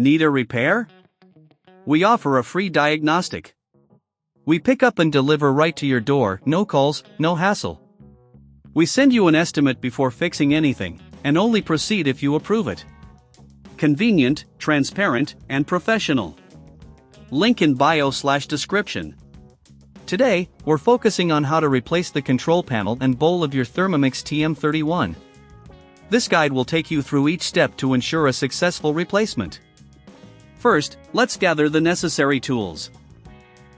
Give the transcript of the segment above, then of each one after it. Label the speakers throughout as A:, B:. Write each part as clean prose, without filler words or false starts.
A: Need a repair? We offer a free diagnostic. We pick up and deliver right to your door, no calls, no hassle. We send you an estimate before fixing anything, and only proceed if you approve it. Convenient, transparent, and professional. Link in bio/description. Today, we're focusing on how to replace the control panel and bowl of your Thermomix TM31. This guide will take you through each step to ensure a successful replacement. First, let's gather the necessary tools.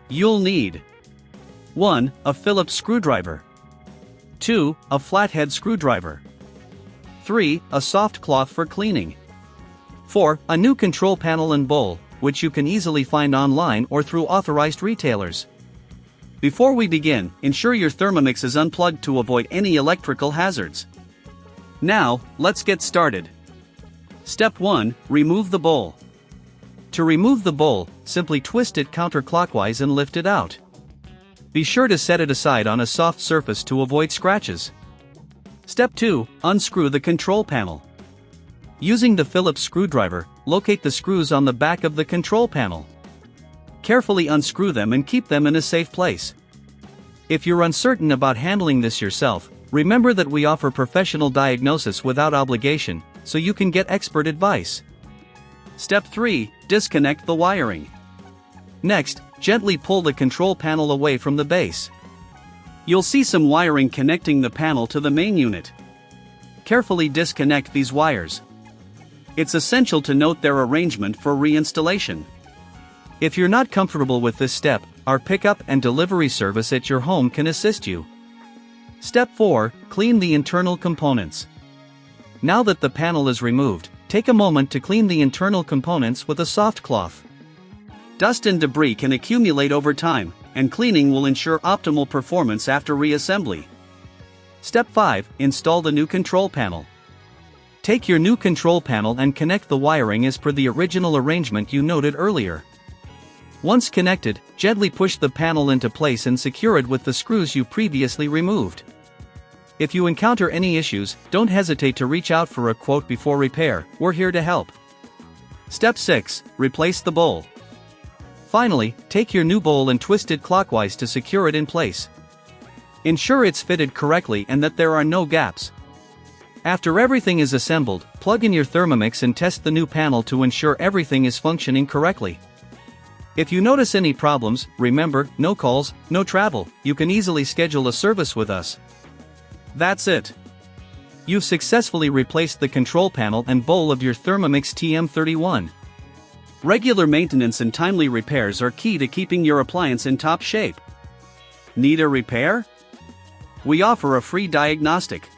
A: You'll need 1. A Phillips screwdriver. 2. A flathead screwdriver. 3. A soft cloth for cleaning. 4. A new control panel and bowl, which you can easily find online or through authorized retailers. Before we begin, ensure your Thermomix is unplugged to avoid any electrical hazards. Now, let's get started. Step 1. Remove the bowl. To remove the bowl, simply twist it counterclockwise and lift it out. Be sure to set it aside on a soft surface to avoid scratches. Step 2. Unscrew the control panel. Using the Phillips screwdriver, locate the screws on the back of the control panel. Carefully unscrew them and keep them in a safe place. If you're uncertain about handling this yourself, remember that we offer professional diagnosis without obligation, so you can get expert advice. Step 3. Disconnect the wiring. Next, gently pull the control panel away from the base. You'll see some wiring connecting the panel to the main unit. Carefully disconnect these wires. It's essential to note their arrangement for reinstallation. If you're not comfortable with this step, our pickup and delivery service at your home can assist you. Step 4. Clean the internal components. Now that the panel is removed, take a moment to clean the internal components with a soft cloth. Dust and debris can accumulate over time, and cleaning will ensure optimal performance after reassembly. Step 5. Install the new control panel. Take your new control panel and connect the wiring as per the original arrangement you noted earlier. Once connected, gently push the panel into place and secure it with the screws you previously removed. If you encounter any issues, don't hesitate to reach out for a quote before repair, we're here to help. Step 6. Replace the bowl. Finally, take your new bowl and twist it clockwise to secure it in place. Ensure it's fitted correctly and that there are no gaps. After everything is assembled, plug in your Thermomix and test the new panel to ensure everything is functioning correctly. If you notice any problems, remember, no calls, no travel, you can easily schedule a service with us. That's it. You've successfully replaced the control panel and bowl of your Thermomix TM31. Regular maintenance and timely repairs are key to keeping your appliance in top shape. Need a repair? We offer a free diagnostic.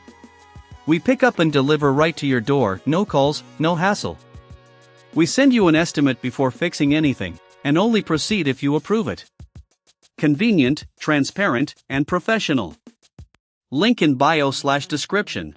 A: We pick up and deliver right to your door, no calls, no hassle. We send you an estimate before fixing anything, and only proceed if you approve it. Convenient, transparent, and professional. Link in bio/description.